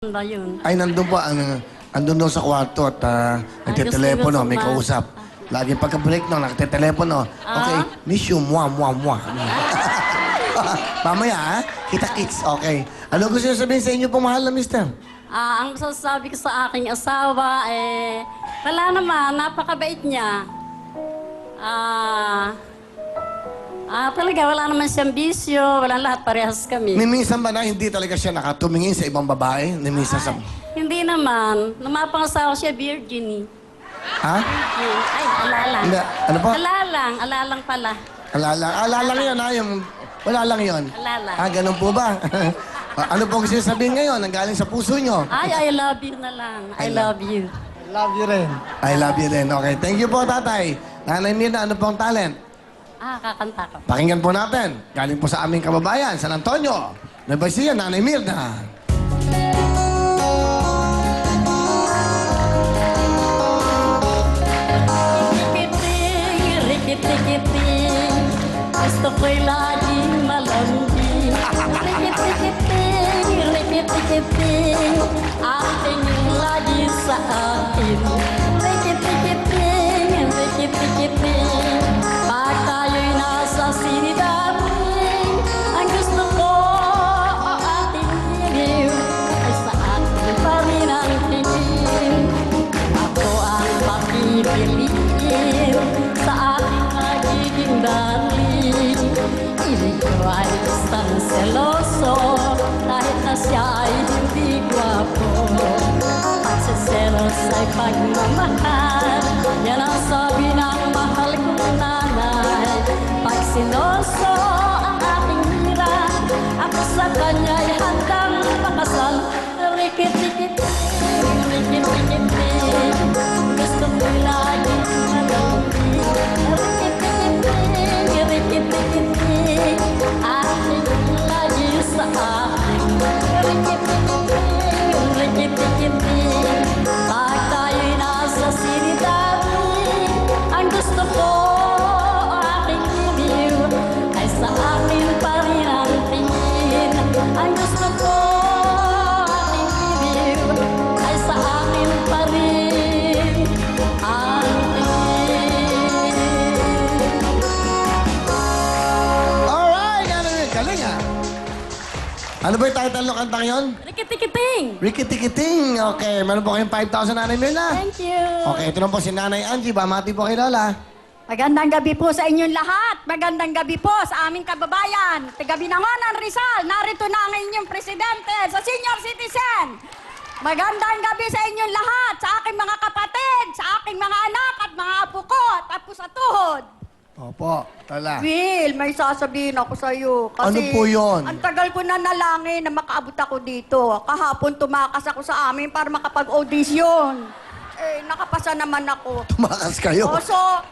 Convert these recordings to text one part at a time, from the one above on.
Ba yun? Ay, nandun po. Andun doon sa kwarto at nagtetelepono, may kausap. Lagi pagka-break no, nagtetelepono. Okay, miss you, mwah. Mamaya, ha? Kita-kits, okay. Ano gusto niyo sabihin sa inyo pong mahal na mister? Ang sasabi ko sa aking asawa, wala naman, napakabait niya. Talaga, wala naman siyang bisyo, wala lahat, parehas kami. Nimisan ba na hindi talaga siya nakatumingin sa ibang babae? Nimisan sa... Hindi naman. Numapangasawa siya, virgin. Ha? Ay, alalang. Hindi, ano po? Alalang pala. Alalang yun, ha? Yung... Wala lang yun. Alalang. Ganun po ba? Ano po gusto niyo sabihin ngayon? Ang galing sa puso niyo? Ay, I love you na lang. I love you. Love you rin. I love you din. Okay, thank you po, tatay. Nanay Mirna, ano pong talent? Kakanta ka. Pakinggan po natin. Galing po sa aming kababayan, San Antonio. Nueva Ecija, Nanay Mirna. Rikit-rikiting, gusto ko'y laging malambing. Rikit-rikiting, ang tingin lagi sa akin. Rikit-rikiting, pag tayo'y nasa sinidating, ang gusto ko o ating hiliw ay sa atin pa rin ang tingin. Ako ang mapipiliin sa ating magiging darling. Ibig ko ay gustang seloso kahit na siya ay hindi gwapo. Pagsiselos ay pagmamahal, yan ang sabi ng mahal kong nanay. Pag sinoso ang aking hirap, ako sa kanya'y handang makasal. Rikit-rikit, gusto ko'y laging malambing. Rikit-rikit, aking lagi sa akin. Rikit-rikit, pag tayo'y nasa sinidating, ang gusto ko o aking hiliw ay sa akin pa rin ang tingin. Ang gusto ko aking hiliw ay sa akin pa rin ang tingin. Alright, galing ah. Ano ba yung title ng kantang yun? Rikit-rikiting! Rikitikiting. Okay, meron po kayong 5,000, Nanay Mirna. Thank you! Okay, ito na po si Nanay Angie. Bamati po kay Lola. Magandang gabi po sa inyong lahat. Magandang gabi po sa aming kababayan. Taga-Binangonan, Rizal. Narito na ang inyong presidente sa senior citizen. Magandang gabi sa inyong lahat, sa aking mga kapatid, sa aking mga anak at mga apo ko, tapos sa tuhod. Opo, tala. Will, may sasabihin ako sa iyo. Kasi Ano po yun? ang tagal ko na nalangin na makaabot ako dito. Kahapon tumakas ako sa amin para makapag-audition. Nakapasa naman ako. Tumakas kayo. So,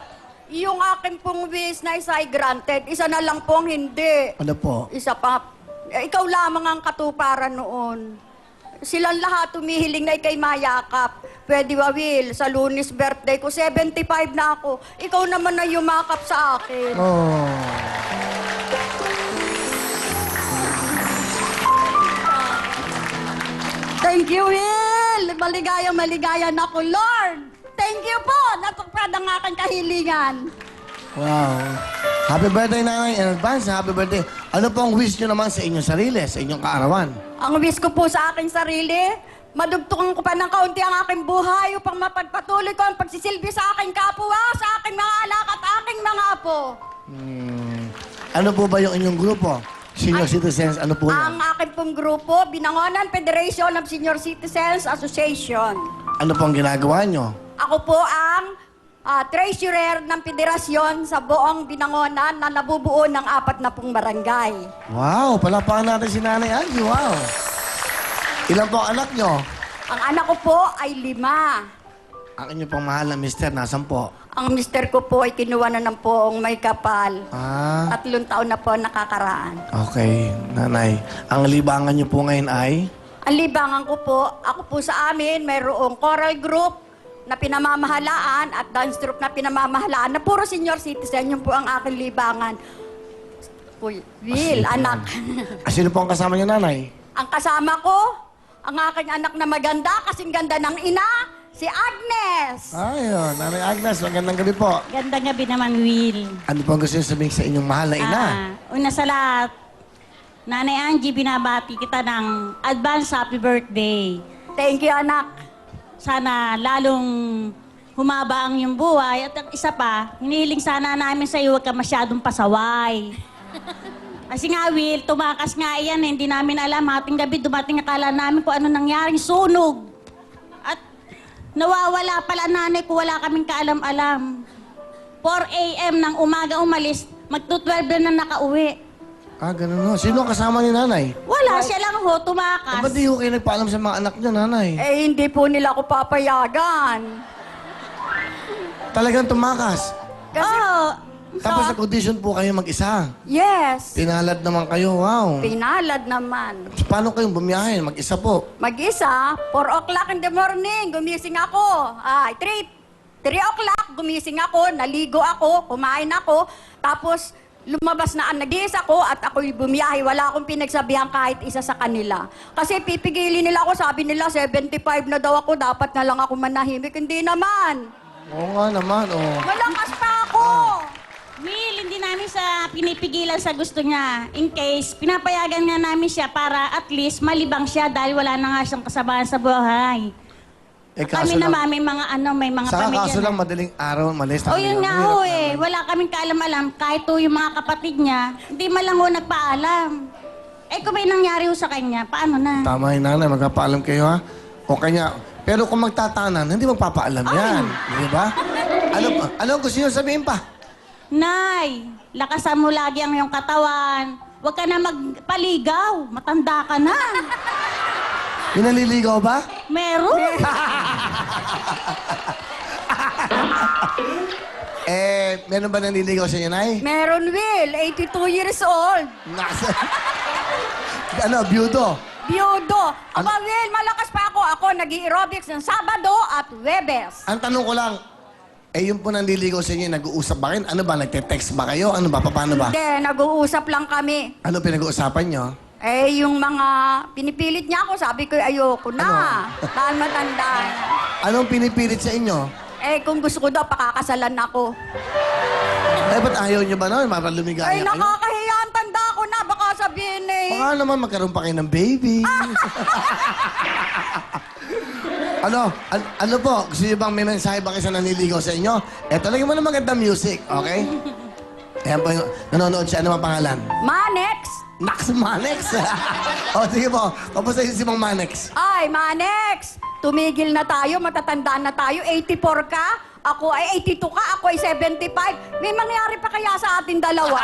yung akin pong wish na isa ay granted, isa na lang pong hindi. Ano po? Isa pa, ikaw lamang ang katuparan noon. Silang lahat tumihiling na ikay mayakap. Pwede ba, Will, sa Lunes birthday ko, 75 na ako. Ikaw naman na yumakap sa akin. Oh. Thank you, Will! Maligaya na ako, Lord! Thank you po! Natupad ang aking kahilingan. Wow. Happy birthday, Nanay. In advance, happy birthday. Ano po ang wish nyo naman sa inyong sarili, sa inyong kaarawan? Ang wish ko po sa aking sarili, madugtungan ko pa ng kaunti ang aking buhay upang mapagpatuloy ko ang pagsisilbi sa aking kapwa, sa aking mga anak at aking mga apo. Ano po ba yung inyong grupo? Senior Citizens, ano po Ang yan? aking pong grupo, Binangonan Federation of Senior Citizens Association. Ano po ang ginagawa nyo? Ako po ang treasurer ng federasyon sa buong Binangonan na nabubuo ng 40 barangay. Wow, palapakan natin si Nanay Angie. Wow. Ilan po ang anak nyo? Ang anak ko po ay 5. Ang inyong pong mahal na mister, nasan po? Ang mister ko po ay kinuha na ng poong may kapal. 3 taon na po nakakaraan. Okay, Nanay. Ang libangan nyo po ngayon ay? Ang libangan ko po, ako po sa amin, mayroong choral group na pinamamahalaan at dance troupe na pinamamahalaan na puro senior citizen. Yun po ang aking libangan. Will, anak. Sino po ang kasama niyo, Nanay? Ang kasama ko, ang aking anak na maganda, kasing ganda ng ina, si Agnes. Ayun, Nanay Agnes, magandang gabi po. Gandang gabi naman, Will. Ano po ang gusto niyo sabihin sa inyong mahal na ina? Una sa lahat, Nanay Angie, binabati kita ng advance happy birthday. Thank you, anak. Sana lalong humaba ang iyong buhay. At ang isa pa, hinihiling sana namin sa iyo, huwag ka masyadong pasaway. Kasi nga, Will, tumakas nga yan. Hindi namin alam. Hating gabi, dumating akala namin kung ano nangyaring sunog. At nawawala pala nanay ko, wala kaming kaalam-alam. 4 a.m. ng umaga umalis, magto-12 na nakauwi. Ganun ho. Sino ang kasama ni nanay? Wala, siya lang ho, tumakas. Ba't di ho kayo nagpaalam sa mga anak niyo, nanay? Eh, hindi po nila ako papayagan. Talagang tumakas. Kasi, Tapos nag-audition po kayo mag-isa. yes, Pinalad naman kayo, wow. pinalad naman. Paano kayong bumiyahe? Mag-isa po. Mag-isa, 4 o'clock in the morning, gumising ako. 3 o'clock, gumising ako, naligo ako, kumain ako. Tapos, lumabas na ang nag-iis ako at ako'y bumiyahe. Wala akong pinagsabihan kahit isa sa kanila. Kasi pipigilin nila ako, sabi nila 75 na daw ako, dapat na lang ako manahimik. Hindi naman. Oo nga naman, oh. Malakas pa ako. Will, hindi namin sa pinipigilan sa gusto niya. In case, pinapayagan nga namin siya para at least malibang siya dahil wala na nga siyang kasabahan sa buhay. Kami naman may mga may mga Saka pamilya kaso na. lang madaling araw, malis. O yun nga ho eh, wala kaming kaalam-alam. Kahit ho yung mga kapatid niya, hindi man lang ho nagpaalam. Eh kung may nangyari ho sa kanya, paano na? Tama yung nanay, magpapaalam kayo ha. O kanya, pero kung magtatanan, hindi magpapaalam yan. Di ba? Ano gusto niyo sabihin pa? Nay, lakasan mo lagi ang iyong katawan. Huwag ka na magpaligaw. Matanda ka na. Yung naliligaw ba? Meron. Meron ba naliligaw sa inyo, nay? Meron, Will, 82 years old. Nasa... byudo? Biyudo. Aba, Will, malakas pa ako. Ako nag-aerobics ng Sabado at Webes. Ang tanong ko lang, yung po naliligaw sa inyo, nag-uusap ba kayo? Ano ba, nagte-text ba kayo? Ano ba, paano ba? Hindi, nag-uusap lang kami. Ano pinag-uusapan nyo? Yung mga pinipilit niya ako, sabi ko, ayoko na. Dahil matanda na. Anong pinipilit sa inyo? Kung gusto ko daw, pakakasalan ako. Ba't ayaw nyo ba na? Mapalumigayan kayo? Nakakahiya ang tanda ko na. Baka sabihin Baka naman magkaroon pa kayo ng baby. Ano po? Gusto niyo bang may mensahe ba kayo sa naniligaw sa inyo? Eto, lagyan mo ng magandang music, okay? Ayan po yung nanonood siya. Ano ang pangalan? Manex! Nax Manex! Sige po. Kamusta si Mang Manex? Ay, Manex! Tumigil na tayo, matatanda na tayo. 84 ka, ako ay 82 ka, ako ay 75. May mangyari pa kaya sa ating dalawa?